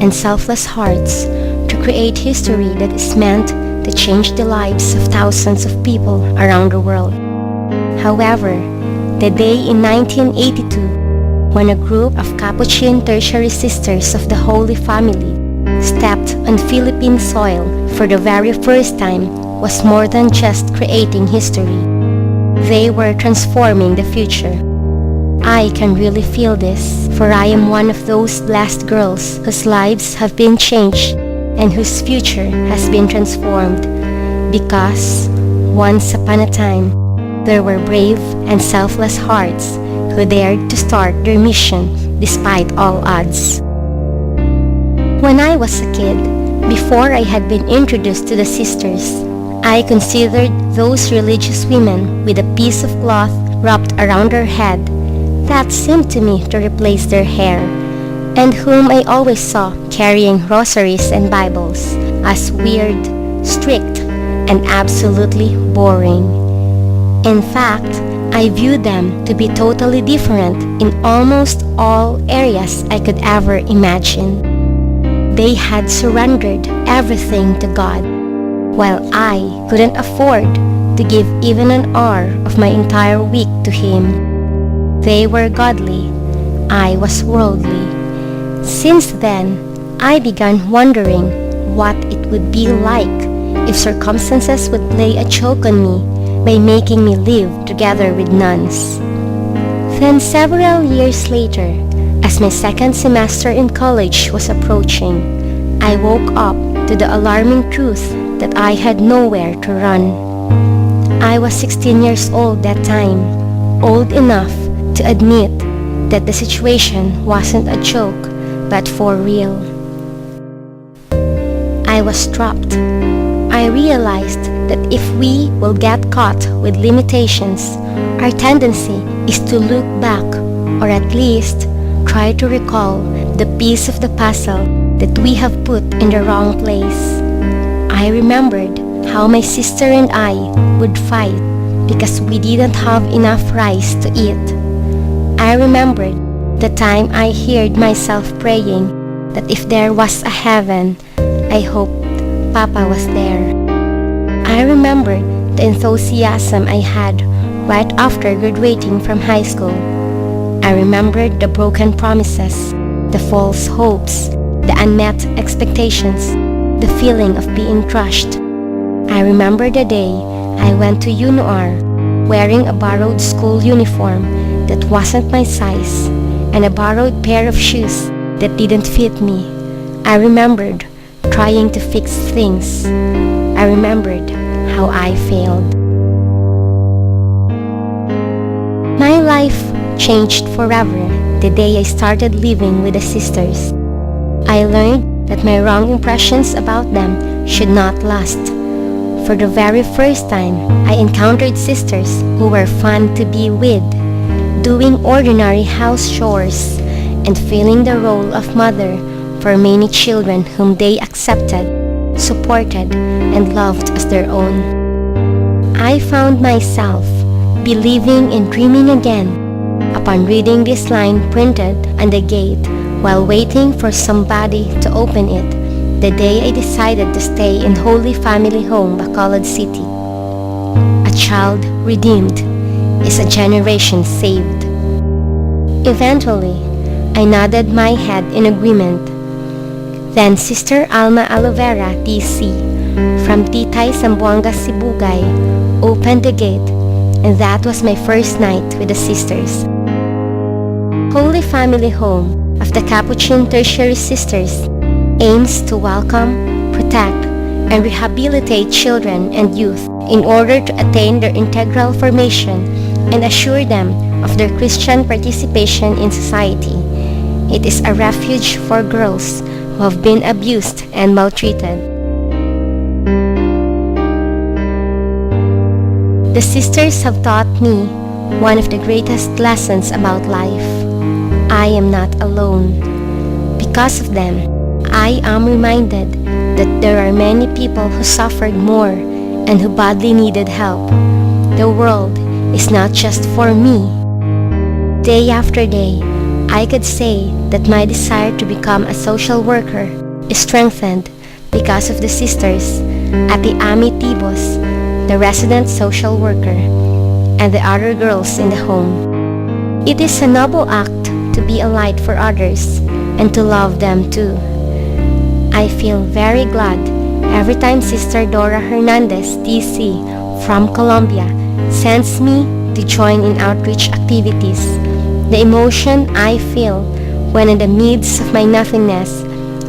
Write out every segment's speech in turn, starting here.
and selfless hearts to create history that is meant to change the lives of thousands of people around the world. However, the day in 1982, when a group of Capuchin Tertiary Sisters of the Holy Family stepped on Philippine soil for the very first time, was more than just creating history. They were transforming the future. I can really feel this, for I am one of those blessed girls whose lives have been changed and whose future has been transformed, because once upon a time, there were brave and selfless hearts who dared to start their mission despite all odds. When I was a kid, before I had been introduced to the sisters, I considered those religious women with a piece of cloth wrapped around their head that seemed to me to replace their hair, and whom I always saw carrying rosaries and Bibles as weird, strict, and absolutely boring. In fact, I viewed them to be totally different in almost all areas I could ever imagine. They had surrendered everything to God, while I couldn't afford to give even an hour of my entire week to Him. They were godly, I was worldly. Since then, I began wondering what it would be like if circumstances would play a joke on me by making me live together with nuns. Then several years later, as my second semester in college was approaching, I woke up to the alarming truth that I had nowhere to run. I was 16 years old that time, old enough to admit that the situation wasn't a joke, but for real. I was trapped. I realized that if we will get caught with limitations, our tendency is to look back, or at least try to recall the piece of the puzzle that we have put in the wrong place. I remembered how my sister and I would fight because we didn't have enough rice to eat. I remembered the time I heard myself praying that if there was a heaven, I hoped Papa was there. I remembered the enthusiasm I had right after graduating from high school. I remembered the broken promises, the false hopes, the unmet expectations, the feeling of being crushed. I remember the day I went to UNOR wearing a borrowed school uniform that wasn't my size and a borrowed pair of shoes that didn't fit me. I remembered trying to fix things. I remembered how I failed. My life changed forever the day I started living with the sisters. I learned that my wrong impressions about them should not last. For the very first time, I encountered sisters who were fun to be with, doing ordinary house chores and filling the role of mother for many children whom they accepted, supported, and loved as their own. I found myself believing and dreaming again upon reading this line printed on the gate while waiting for somebody to open it the day I decided to stay in Holy Family Home, Bacolod City. A child redeemed is a generation saved. Eventually, I nodded my head in agreement. Then Sister Alma Alovera, D.C., from Titay, Zamboanga, Sibugay, opened the gate, and that was my first night with the sisters. Holy Family Home of the Capuchin Tertiary Sisters aims to welcome, protect, and rehabilitate children and youth in order to attain their integral formation and assure them of their Christian participation in society. It is a refuge for girls who have been abused and maltreated. The sisters have taught me one of the greatest lessons about life. I am not alone. Because of them, I am reminded that there are many people who suffered more and who badly needed help. The world is not just for me. Day after day, I could say that my desire to become a social worker is strengthened because of the sisters, Ate Ami Tibos, the resident social worker, and the other girls in the home. It is a noble act to be a light for others and to love them too. I feel very glad every time Sister Dora Hernandez, TC, from Colombia, sends me to join in outreach activities. The emotion I feel when in the midst of my nothingness,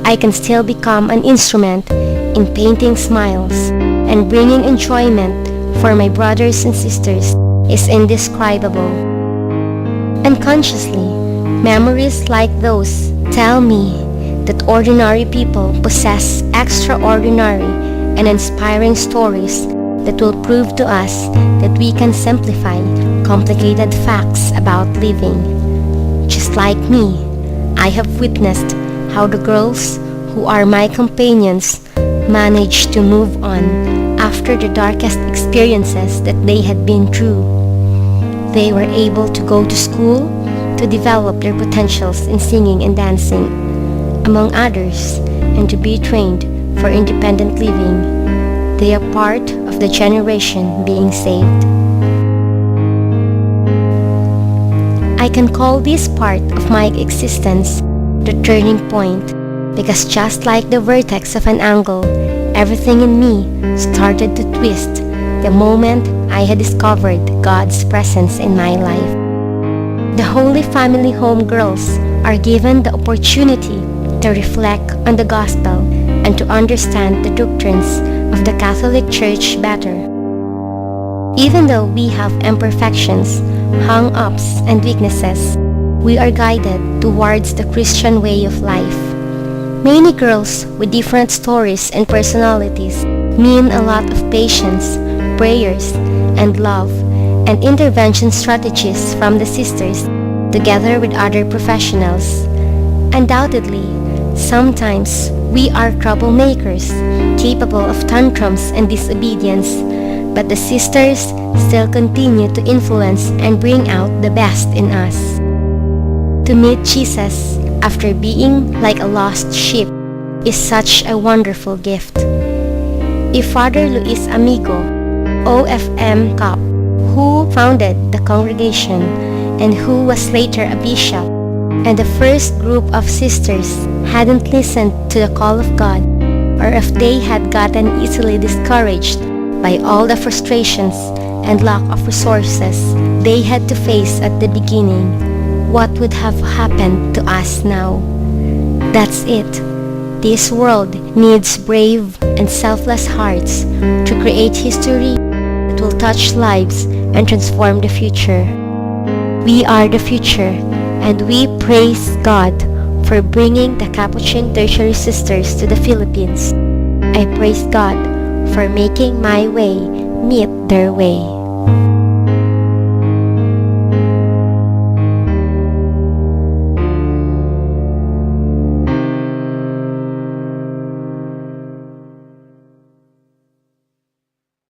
I can still become an instrument in painting smiles and bringing enjoyment for my brothers and sisters is indescribable. Unconsciously, memories like those tell me that ordinary people possess extraordinary and inspiring stories that will prove to us that we can simplify complicated facts about living. Just like me, I have witnessed how the girls who are my companions managed to move on after the darkest experiences that they had been through. They were able to go to school to develop their potentials in singing and dancing, among others, and to be trained for independent living. They are part of the generation being saved. I can call this part of my existence the turning point because just like the vertex of an angle, everything in me started to twist the moment I had discovered God's presence in my life. The Holy Family Home girls are given the opportunity to reflect on the gospel and to understand the doctrines of the Catholic Church better. Even though we have imperfections, hang-ups, and weaknesses, we are guided towards the Christian way of life. Many girls with different stories and personalities mean a lot of patience, prayers, and love, and intervention strategies from the sisters, together with other professionals. Undoubtedly, sometimes we are troublemakers, capable of tantrums and disobedience, but the sisters still continue to influence and bring out the best in us. To meet Jesus after being like a lost sheep is such a wonderful gift. If Father Luis Amigo, OFM Cap, who founded the congregation and who was later a bishop, and the first group of sisters hadn't listened to the call of God, or if they had gotten easily discouraged by all the frustrations and lack of resources they had to face at the beginning, what would have happened to us now? That's it. This world needs brave and selfless hearts to create history that will touch lives and transform the future. We are the future, and we praise God for bringing the Capuchin Tertiary Sisters to the Philippines. I praise God for making my way meet their way.